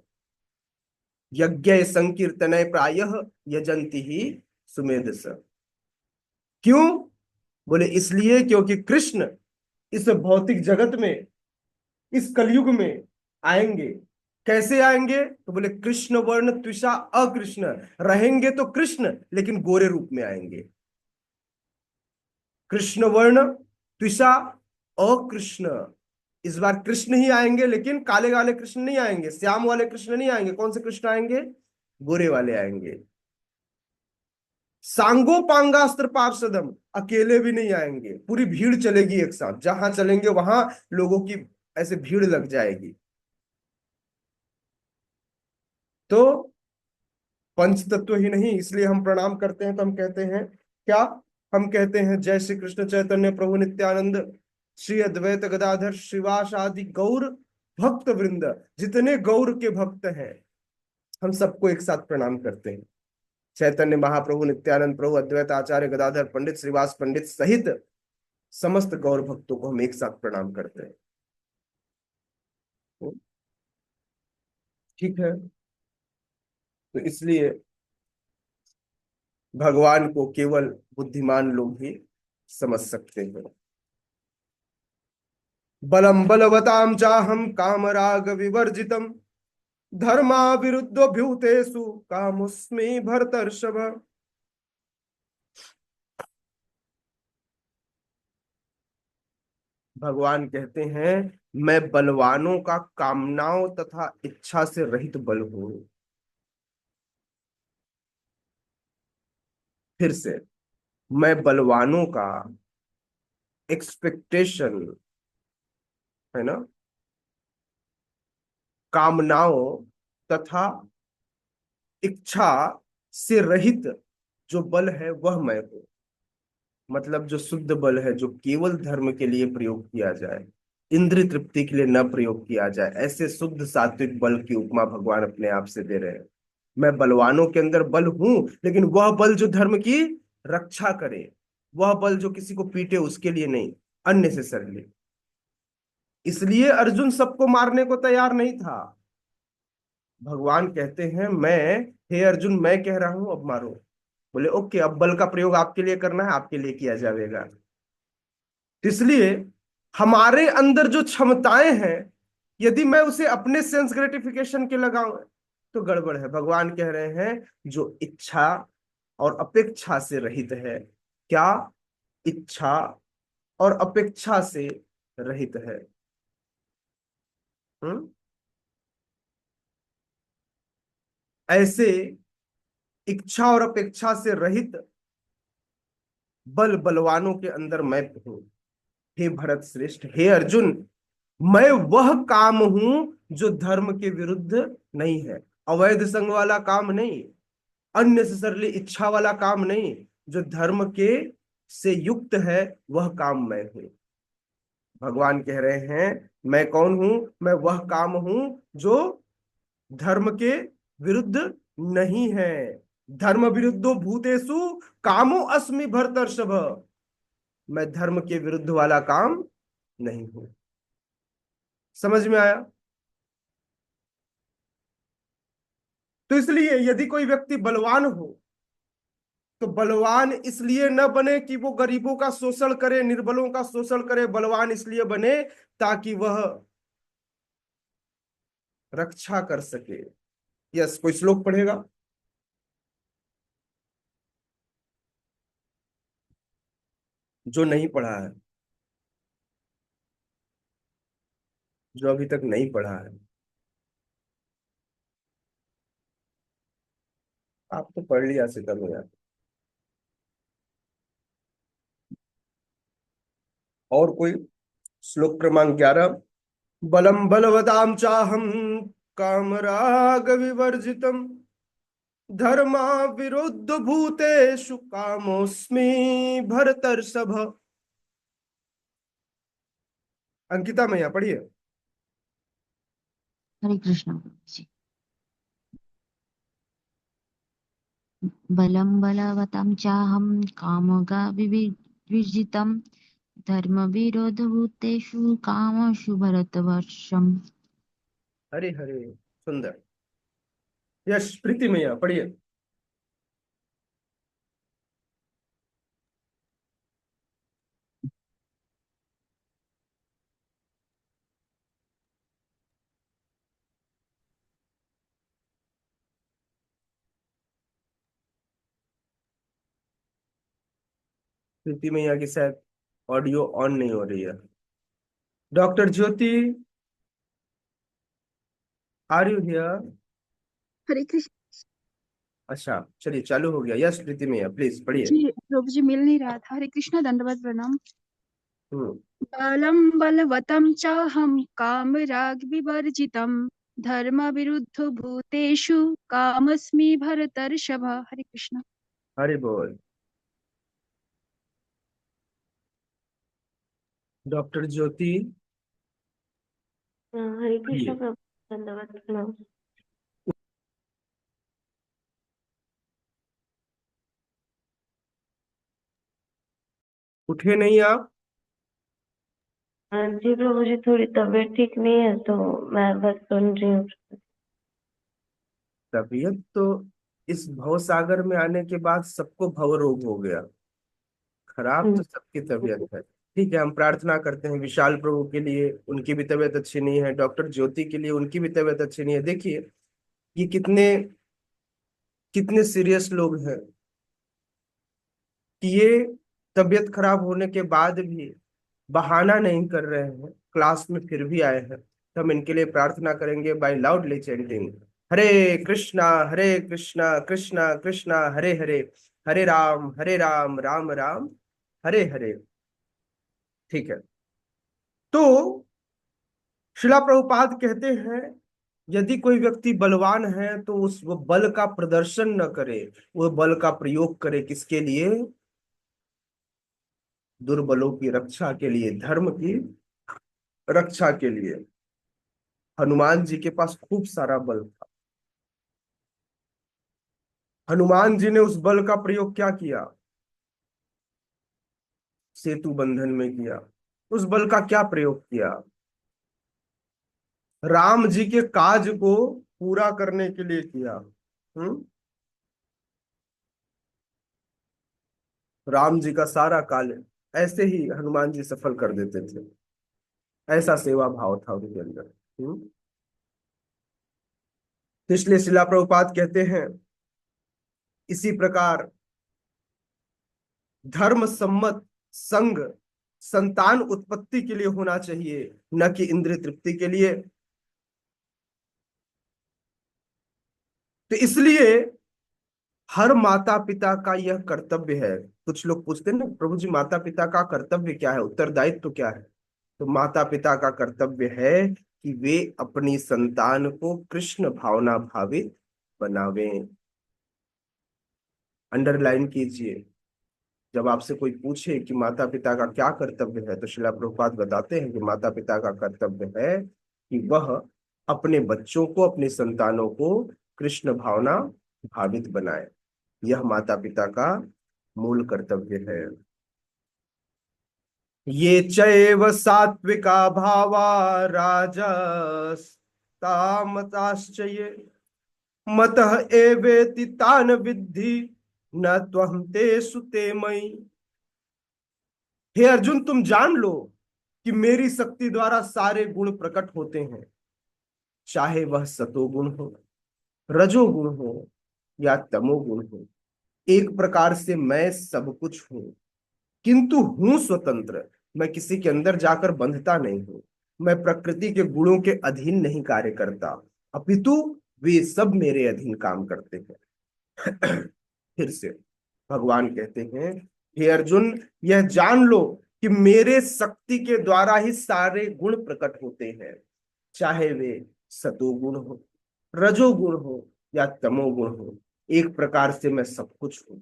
यज्ञ संकीर्तन प्रायः यजंती ही सुमेधस। क्यों? बोले इसलिए क्योंकि कृष्ण इस भौतिक जगत में, इस कलयुग में आएंगे। कैसे आएंगे? तो बोले कृष्ण वर्ण त्विषा अकृष्ण, रहेंगे तो कृष्ण लेकिन गोरे रूप में आएंगे। कृष्ण वर्ण त्विषा अकृष्ण, इस बार कृष्ण ही आएंगे, लेकिन काले वाले कृष्ण नहीं आएंगे, श्याम वाले कृष्ण नहीं आएंगे। कौन से कृष्ण आएंगे? गोरे वाले आएंगे। सांगो पांगास्त्र पार्षदम, अकेले भी नहीं आएंगे, पूरी भीड़ चलेगी एक साथ, जहां चलेंगे वहां लोगों की ऐसे भीड़ लग जाएगी। तो पंच तत्व ही नहीं, इसलिए हम प्रणाम करते हैं तो हम कहते हैं क्या? हम कहते हैं जय श्री कृष्ण चैतन्य प्रभु नित्यानंद श्री अद्वैत गदाधर श्रीवास आदि गौर भक्त वृंद, जितने गौर के भक्त हैं हम सबको एक साथ प्रणाम करते हैं। चैतन्य महाप्रभु नित्यानंद प्रभु अद्वैत आचार्य गदाधर पंडित श्रीवास पंडित सहित समस्त गौर भक्तों को हम एक साथ प्रणाम करते हैं। ठीक है, तो इसलिए भगवान को केवल बुद्धिमान लोग ही समझ सकते हैं। बलम बलवताम चाहम कामराग विवर्जितम धर्मा विरुद्धोऽभ्युतेषु कामोऽस्मि भरतर्षभ। भगवान कहते हैं मैं बलवानों का कामनाओं तथा इच्छा से रहित बल हूं। फिर से, मैं बलवानों का एक्सपेक्टेशन है ना, कामनाओं तथा इच्छा से रहित जो बल है वह मैं हूं। मतलब जो शुद्ध बल है, जो केवल धर्म के लिए प्रयोग किया जाए, इंद्रिय तृप्ति के लिए न प्रयोग किया जाए, ऐसे शुद्ध सात्विक बल की उपमा भगवान अपने आप से दे रहे हैं। मैं बलवानों के अंदर बल हूं, लेकिन वह बल जो धर्म की रक्षा करे, वह बल जो किसी को पीटे, उसके लिए नहीं, अननेसेसरली। इसलिए अर्जुन सबको मारने को तैयार नहीं था। भगवान कहते हैं मैं, हे अर्जुन मैं कह रहा हूं अब मारो। बोले ओके, अब बल का प्रयोग आपके लिए करना है, आपके लिए किया जाएगा। इसलिए हमारे अंदर जो क्षमताएं हैं, यदि मैं उसे अपने सेंस ग्रेटिफिकेशन के लगाऊं तो गड़बड़ है। भगवान कह रहे हैं जो इच्छा और अपेक्षा से रहित है। क्या? इच्छा और अपेक्षा से रहित है। ऐसे इच्छा और अपेक्षा से रहित बल बलवानों के अंदर मैं हूं। हे भरत श्रेष्ठ, हे अर्जुन, मैं वह काम हूं जो धर्म के विरुद्ध नहीं है। अवैध संग वाला काम नहीं, अननेसेसरली इच्छा वाला काम नहीं, जो धर्म के से युक्त है वह काम मैं हूं। भगवान कह रहे हैं मैं कौन हूं? मैं वह काम हूं जो धर्म के विरुद्ध नहीं है। धर्म विरुद्धो भूतेषु कामो अस्मि भरतर्षभ, मैं धर्म के विरुद्ध वाला काम नहीं हूं। समझ में आया? तो इसलिए यदि कोई व्यक्ति बलवान हो तो बलवान इसलिए न बने कि वो गरीबों का शोषण करे, निर्बलों का शोषण करे। बलवान इसलिए बने ताकि वह रक्षा कर सके। यस, कोई श्लोक पढ़ेगा? जो नहीं पढ़ा है, जो अभी तक नहीं पढ़ा है। आप तो पढ़ लिया सीता में यार। और कोई? श्लोक क्रमांक 11। बलम बलवताम चाहम कामराग विवर्जितम धर्मा विरुद्ध भूतेषु कामोस्मि भरतर्षभ। अंकिता मैया पढ़िए। हरे कृष्ण जी। बलं बलवतं चाहं कामगा विवर्जितं धर्मविरोधभूतेषु कामषु भरतवर्षम्। हरे हरे, सुंदर। यश, प्रीति मैया पढ़िए। प्रीति मैया की शायद ऑडियो ऑन नहीं हो रही है। Doctor Jyoti, are you here? Hare Krishna अच्छा चलिए, चालू हो गया। यस प्रीति मैया, प्लीज पढ़िए। जी। प्रभु जी मिल नहीं रहा था। हरे कृष्णा, दंडवत प्रणाम। हम्म। बालं बलवतं चाहं कामराग विवर्जितं धर्म विरुद्ध भूतेषु कामस्मि भरतर्षभ। हरे कृष्णा। हरि बोल। डॉक्टर ज्योति, हरे कृष्ण पढ़िए। प्रभु, धन्यवाद प्रणाम। उठे नहीं आप? जी प्रभु जी, थोड़ी तबीयत ठीक नहीं है तो मैं बस सुन रही हूँ। तबीयत तो इस भव सागर में आने के बाद सबको भव रोग हो गया। खराब तो सबकी तबीयत है। ठीक है, हम प्रार्थना करते हैं विशाल प्रभु के लिए, उनकी भी तबीयत अच्छी नहीं है। डॉक्टर ज्योति के लिए, उनकी भी तबीयत अच्छी नहीं है। देखिए ये कितने कितने सीरियस लोग हैं कि ये तबीयत खराब होने के बाद भी बहाना नहीं कर रहे हैं, क्लास में फिर भी आए हैं। तो हम इनके लिए प्रार्थना करेंगे बाय लाउडली चैंटिंग हरे कृष्णा कृष्णा कृष्णा हरे हरे, हरे राम राम राम हरे हरे। ठीक है, तो शिला प्रभुपाद कहते हैं यदि कोई व्यक्ति बलवान है तो उस वो बल का प्रदर्शन न करे, वो बल का प्रयोग करे किसके लिए? दुर्बलों की रक्षा के लिए, धर्म की रक्षा के लिए। हनुमान जी के पास खूब सारा बल था। हनुमान जी ने उस बल का प्रयोग क्या किया? सेतु बंधन में किया। उस बल का क्या प्रयोग किया? राम जी के काज को पूरा करने के लिए किया। राम जी का सारा काल ऐसे ही हनुमान जी सफल कर देते थे। ऐसा सेवा भाव था उनके अंदर। तो इसलिए शिला प्रभुपाद कहते हैं इसी प्रकार धर्म सम्मत संग संतान उत्पत्ति के लिए होना चाहिए, न कि इंद्रिय तृप्ति के लिए। तो इसलिए हर माता पिता का यह कर्तव्य है। कुछ लोग पूछते हैं ना प्रभु जी माता पिता का कर्तव्य क्या है, उत्तरदायित्व तो क्या है? तो माता पिता का कर्तव्य है कि वे अपनी संतान को कृष्ण भावना भावित बनावें। अंडरलाइन कीजिए, जब आपसे कोई पूछे कि माता पिता का क्या कर्तव्य है तो शिला प्रभुपाद बताते हैं कि माता पिता का कर्तव्य है कि वह अपने बच्चों को, अपनी संतानों को कृष्ण भावना भावित बनाए। यह माता पिता का मूल कर्तव्य है। ये चैव सात्विका भावा राजस्तामसाश्च ये मतः एवेति तान विद्धि न त्वहं तेषु ते मयि। हे अर्जुन, तुम जान लो कि मेरी शक्ति द्वारा सारे गुण प्रकट होते हैं, चाहे वह सतोगुण हो, रजोगुण हो या तमोगुण हो। एक प्रकार से मैं सब कुछ हूं, किंतु हूं स्वतंत्र। मैं किसी के अंदर जाकर बंधता नहीं हूं। मैं प्रकृति के गुणों के अधीन नहीं कार्य करता, अपितु वे सब मेरे अधीन काम करते हैं। फिर से भगवान कहते हैं हे अर्जुन, यह जान लो कि मेरे शक्ति के द्वारा ही सारे गुण प्रकट होते हैं, चाहे वे सतोगुण हो, रजोगुण हो या तमोगुण हो। एक प्रकार से मैं सब कुछ हूं,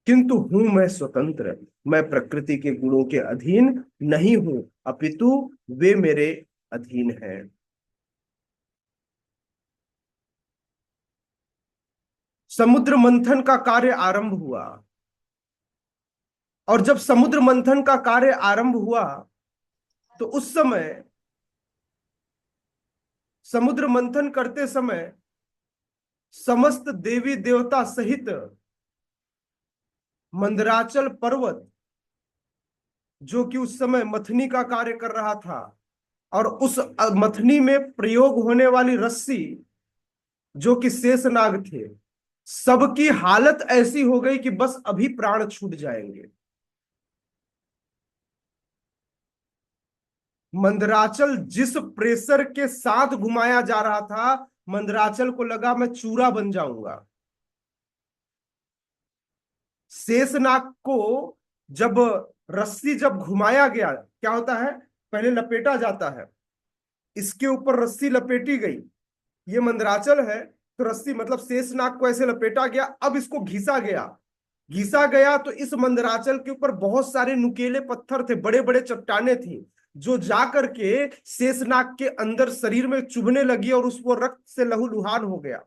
किंतु हूं मैं स्वतंत्र। मैं प्रकृति के गुणों के अधीन नहीं हूं, अपितु वे मेरे अधीन हैं। समुद्र मंथन का कार्य आरंभ हुआ, और जब समुद्र मंथन का कार्य आरंभ हुआ तो उस समय समुद्र मंथन करते समय समस्त देवी देवता सहित मंदराचल पर्वत, जो कि उस समय मथनी का कार्य कर रहा था, और उस मथनी में प्रयोग होने वाली रस्सी जो कि शेषनाग थे, सबकी हालत ऐसी हो गई कि बस अभी प्राण छूट जाएंगे। मंदराचल जिस प्रेशर के साथ घुमाया जा रहा था, मंदराचल को लगा मैं चूरा बन जाऊंगा। शेषनाग को जब रस्सी जब घुमाया गया, क्या होता है, पहले लपेटा जाता है, इसके ऊपर रस्सी लपेटी गई, ये मंदराचल है, तो रस्सी मतलब शेषनाग को ऐसे लपेटा गया, अब इसको घिसा गया। घिसा गया तो इस मंदराचल के ऊपर बहुत सारे नुकीले पत्थर थे, बड़े बड़े चट्टाने थी, जो जाकर के शेषनाग के अंदर शरीर में चुभने लगी और उसको रक्त से लहूलुहान हो गया।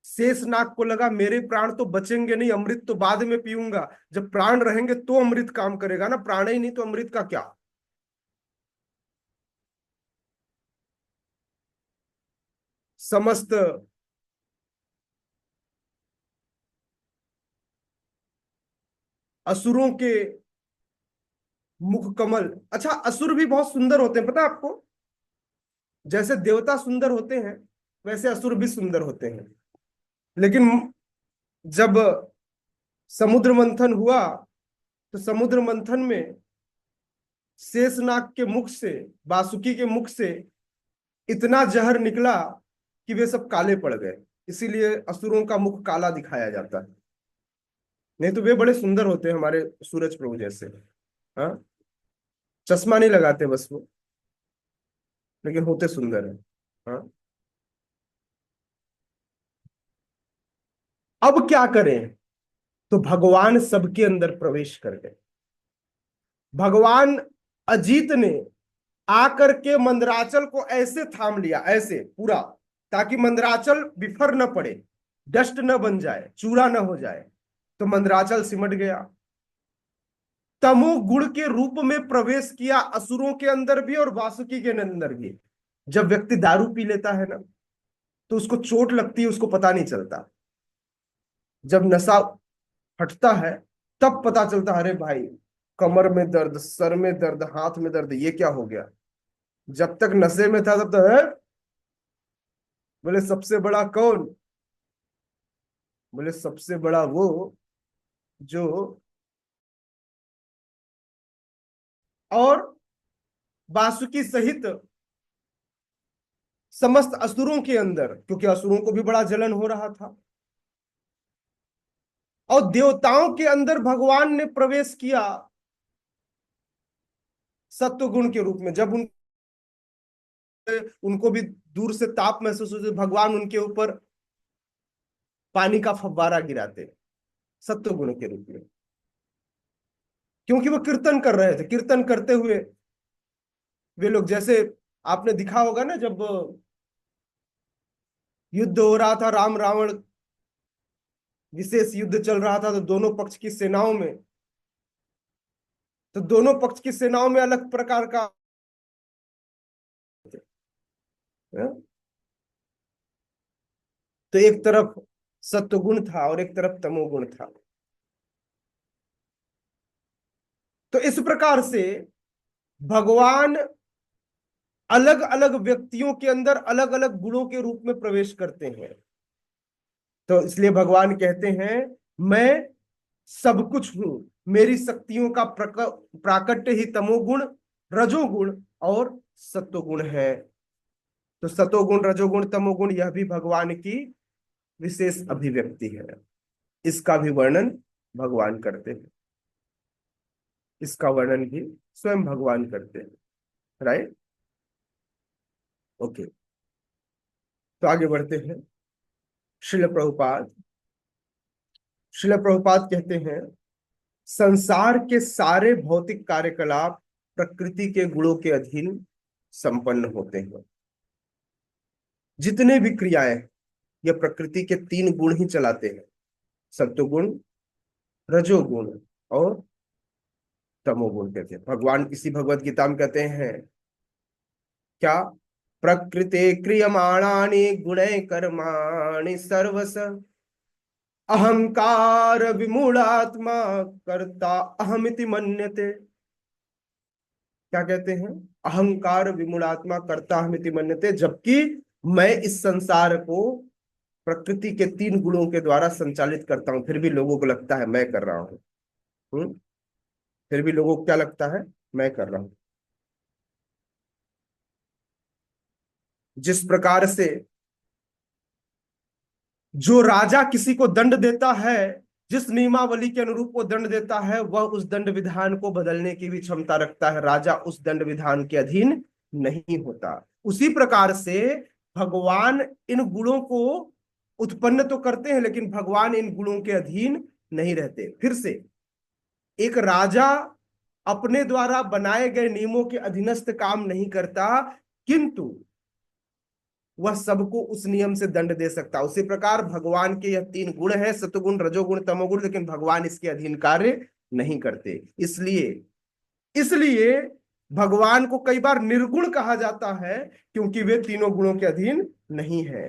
शेषनाग को लगा मेरे प्राण तो बचेंगे नहीं, अमृत तो बाद में पीऊंगा, जब प्राण रहेंगे तो अमृत काम करेगा ना, प्राण ही नहीं तो अमृत का क्या। समस्त असुरों के मुख कमल, अच्छा असुर भी बहुत सुंदर होते हैं, पता है आपको, जैसे देवता सुंदर होते हैं वैसे असुर भी सुंदर होते हैं। लेकिन जब समुद्र मंथन हुआ तो समुद्र मंथन में शेषनाग के मुख से, वासुकी के मुख से इतना जहर निकला कि वे सब काले पड़ गए, इसीलिए असुरों का मुख काला दिखाया जाता है। नहीं तो वे बड़े सुंदर होते हैं हमारे सूरज प्रभु जैसे। हाँ, चश्मा नहीं लगाते बस वो, लेकिन होते सुंदर है। हाँ, अब क्या करें, तो भगवान सबके अंदर प्रवेश कर गए। भगवान अजीत ने आकर के मंदराचल को ऐसे थाम लिया, ऐसे पूरा, ताकि मंदराचल बिफर न पड़े, डस्ट न बन जाए, चूरा न हो जाए, तो मंदराचल सिमट गया। तमोगुण के रूप में प्रवेश किया असुरों के अंदर भी और वासुकी के अंदर भी। जब व्यक्ति दारू पी लेता है ना, तो उसको चोट लगती है, उसको पता नहीं चलता। जब नशा हटता है तब पता चलता है, अरे भाई कमर में दर्द, सर में दर्द, हाथ में दर्द, ये क्या हो गया। जब तक नशे में था तब तो है, बोले सबसे बड़ा कौन, बोले सबसे बड़ा वो जो, और वासुकी सहित समस्त असुरों के अंदर, क्योंकि असुरों को भी बड़ा जलन हो रहा था, और देवताओं के अंदर भगवान ने प्रवेश किया सत्व गुण के रूप में। जब उनको भी दूर से ताप महसूस होते, भगवान उनके ऊपर पानी का फव्वारा गिराते सत्व गुण के रूप में, क्योंकि वो कीर्तन कर रहे थे। कीर्तन करते हुए वे लोग, जैसे आपने दिखा होगा ना, जब युद्ध हो रहा था, राम रावण विशेष युद्ध चल रहा था, तो दोनों पक्ष की सेनाओं में, अलग प्रकार का, तो एक तरफ सत्वगुण था और एक तरफ तमोगुण था। तो इस प्रकार से भगवान अलग अलग व्यक्तियों के अंदर अलग अलग गुणों के रूप में प्रवेश करते हैं। तो इसलिए भगवान कहते हैं मैं सब कुछ हूं, मेरी शक्तियों का प्राकट्य ही तमोगुण, रजोगुण और सत्वगुण है। तो सतोगुण, रजोगुण, तमोगुण यह भी भगवान की विशेष अभिव्यक्ति है। इसका भी वर्णन भगवान करते हैं, इसका वर्णन भी स्वयं भगवान करते हैं। राइट, ओके, तो आगे बढ़ते हैं। श्रील प्रभुपाद कहते हैं संसार के सारे भौतिक कार्यकलाप प्रकृति के गुणों के अधीन संपन्न होते हैं। जितने भी क्रियाएं यह प्रकृति के 3 गुण ही चलाते हैं, सत्वगुण, रजोगुण और तमोगुण कहते हैं। भगवान इसी भगवत गीता में कहते हैं क्या, प्रकृते क्रियमाणानि गुणे कर्माणि सर्वस अहंकार विमूढ़ात्मा कर्ता अहमिति मन्यते। क्या कहते हैं, अहंकार विमूढ़ात्मा कर्ता अहमिति मन्यते, जबकि मैं इस संसार को प्रकृति के 3 गुणों के द्वारा संचालित करता हूं, फिर भी लोगों को लगता है मैं कर रहा हूं। फिर भी लोगों को क्या लगता है, मैं कर रहा हूं। जिस प्रकार से जो राजा किसी को दंड देता है, जिस नियमावली के अनुरूप वो दंड देता है, वह उस दंड विधान को बदलने की भी क्षमता रखता है। राजा उस दंड विधान के अधीन नहीं होता। उसी प्रकार से भगवान इन गुणों को उत्पन्न तो करते हैं, लेकिन भगवान इन गुणों के अधीन नहीं रहते। फिर से, एक राजा अपने द्वारा बनाए गए नियमों के अधीनस्थ काम नहीं करता, किंतु वह सबको उस नियम से दंड दे सकता। उसी प्रकार भगवान के यह 3 गुण हैं, सतुगुण, रजोगुण, तमोगुण, लेकिन भगवान इसके अधीन कार्य नहीं करते। इसलिए इसलिए भगवान को कई बार निर्गुण कहा जाता है, क्योंकि वे तीनों गुणों के अधीन नहीं है।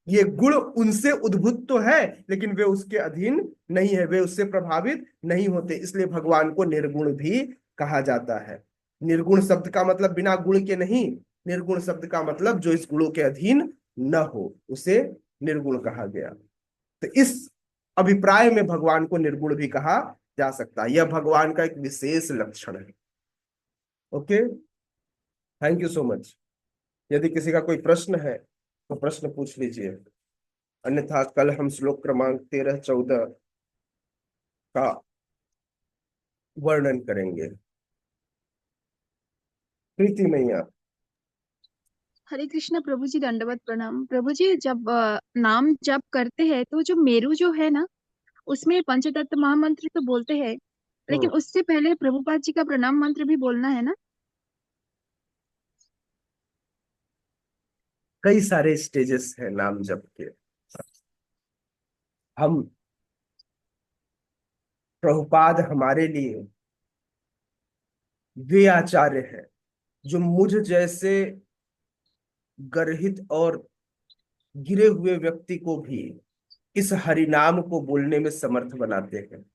ये गुण उनसे उद्भूत तो है, लेकिन वे उसके अधीन नहीं है, वे उससे प्रभावित नहीं होते। इसलिए भगवान को निर्गुण भी कहा जाता है। निर्गुण शब्द का मतलब बिना गुण के नहीं, निर्गुण शब्द का मतलब जो इस गुणों के अधीन न हो, उसे निर्गुण कहा गया। तो इस अभिप्राय में भगवान को निर्गुण भी कहा जा सकता है। यह भगवान का एक विशेष लक्षण है। Okay, thank you so much. यदि किसी का कोई प्रश्न है तो प्रश्न पूछ लीजिए, अन्यथा कल हम श्लोक क्रमांक 13, 14 का वर्णन करेंगे। प्रीति मैया। हरे कृष्ण प्रभु जी, दंडवत प्रणाम। प्रभु जी, जब नाम जप करते हैं तो जो मेरु जो है ना, उसमें पंचतत्व महामंत्र तो बोलते हैं, लेकिन उससे पहले प्रभुपाद जी का प्रणाम मंत्र भी बोलना है ना? कई सारे स्टेजेस हैं नाम जप के। हम प्रभुपाद हमारे लिए वे आचार्य हैं जो मुझ जैसे गर्हित और गिरे हुए व्यक्ति को भी इस हरिनाम को बोलने में समर्थ बनाते हैं।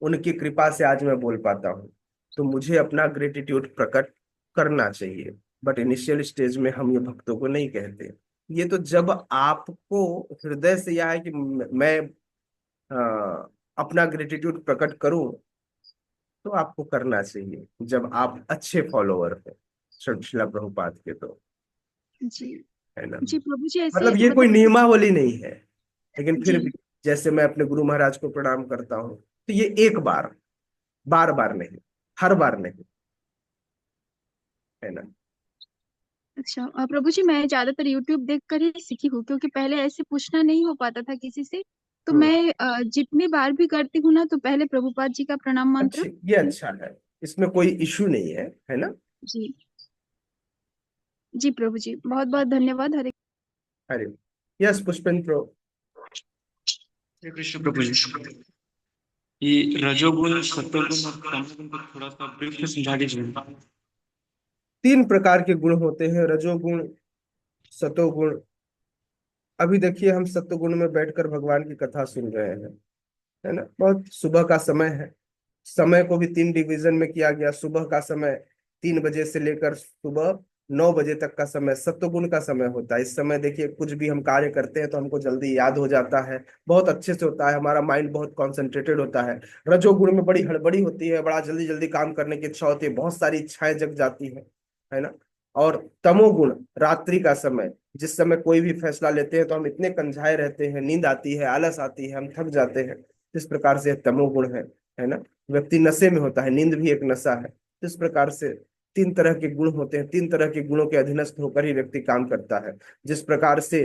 उनकी कृपा से आज मैं बोल पाता हूँ, तो मुझे अपना ग्रेटिट्यूड प्रकट करना चाहिए। बट इनिशियल स्टेज में हम ये भक्तों को नहीं कहते। ये तो जब आपको हृदय से यह है कि मैं अपना ग्रेटिट्यूड प्रकट करूं, तो आपको करना चाहिए जब आप अच्छे फॉलोअर हो श्रीला प्रभुपाद के, तो जी है ना। जी प्रभु जी, ऐसे मतलब ये कोई मतलब नियमावली नहीं है, लेकिन फिर जी भी जैसे मैं अपने गुरु महाराज को प्रणाम करता हूँ, तो ये एक बार, बार बार नहीं, हर बार नहीं, है ना। अच्छा। प्रभु जी, मैं ज्यादातर यूट्यूब देख कर ही सीखी हूँ, क्योंकि पहले ऐसे पूछना नहीं हो पाता था किसी से। तो हम्म, मैं जितनी बार भी करती हूँ ना, तो पहले प्रभुपाद जी का प्रणाम मंत्र। अच्छी, ये अच्छा है, इसमें कोई इश्यू नहीं है ना। जी जी प्रभु जी, बहुत बहुत धन्यवाद। हरे अरे यस, पुष्पेंद्र प्रो। हरे कृष्ण प्रभु जी, ये रजोगुण, सत्वगुण और तमोगुण को थोड़ा सा ब्रीफ में समझा दीजिए। 3 प्रकार के गुण होते हैं, रजोगुण, सतोगुण। अभी देखिए, हम सत्वगुण में बैठकर भगवान की कथा सुन रहे हैं, है ना। बहुत सुबह का समय है। समय को भी 3 डिवीजन में किया गया। सुबह का समय 3 बजे से लेकर सुबह 9 बजे तक का समय सत्वगुण का समय होता है। इस समय देखिए, कुछ भी हम कार्य करते हैं तो हमको जल्दी याद हो जाता है, बहुत अच्छे से होता है, हमारा माइंड बहुत कॉन्सेंट्रेटेड होता है। रजोगुण में बड़ी हड़बड़ी होती है, बड़ा जल्दी जल्दी काम करने की इच्छा होती है, बहुत सारी इच्छाएं जग जाती है ना। और तमोगुण, रात्रि का समय, जिस समय कोई भी फैसला लेते हैं तो हम इतने कंझाए रहते हैं, नींद आती है, आलस आती है, हम थक जाते हैं। इस प्रकार से तमोगुण है ना। व्यक्ति नशे में होता है, नींद भी एक नशा है। इस प्रकार से 3 तरह के गुण होते हैं। 3 तरह के गुणों के अधीनस्थ होकर ही व्यक्ति काम करता है। जिस प्रकार से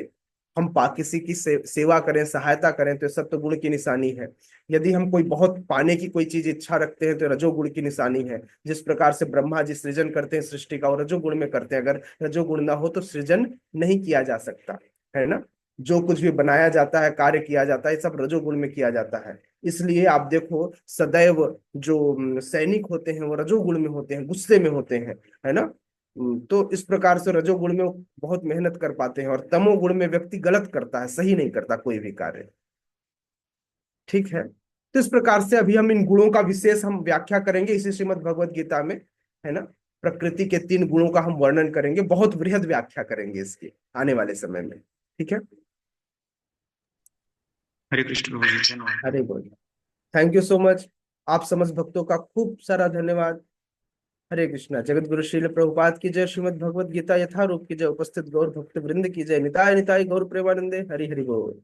हम किसी की सेवा करें, सहायता करें, तो सत्व गुण की निशानी है। यदि हम कोई बहुत पाने की कोई चीज इच्छा रखते हैं तो रजोगुण की निशानी है। जिस प्रकार से ब्रह्मा जी सृजन करते हैं सृष्टि का, और रजोगुण में करते हैं। अगर रजोगुण ना हो तो सृजन नहीं किया जा सकता, है ना। जो कुछ भी बनाया जाता है, कार्य किया जाता है, सब रजोगुण में किया जाता है। इसलिए आप देखो, सदैव जो सैनिक होते हैं वो रजोगुण में होते हैं, गुस्से में होते हैं, है ना। तो इस प्रकार से रजोगुण में बहुत मेहनत कर पाते हैं, और तमोगुण में व्यक्ति गलत करता है, सही नहीं करता कोई भी कार्य। ठीक है, तो इस प्रकार से अभी हम इन गुणों का विशेष हम व्याख्या करेंगे इसी श्रीमद् भगवद गीता में, है ना। प्रकृति के 3 गुणों का हम वर्णन करेंगे, बहुत बृहद व्याख्या करेंगे इसकी आने वाले समय में। ठीक है, हरे कृष्ण प्रभु जी, धन्यवाद। हरे बोल। Thank you so much. आप समस्त भक्तों का खूब सारा धन्यवाद। हरे कृष्णा। जगत गुरु श्रील प्रभुपाद की जय। श्रीमद् भगवत गीता यथारूप की जय। उपस्थित गौर भक्त वृंद की जय। निताय निताय गौर प्रेमानंदे। हरि हरि बोल।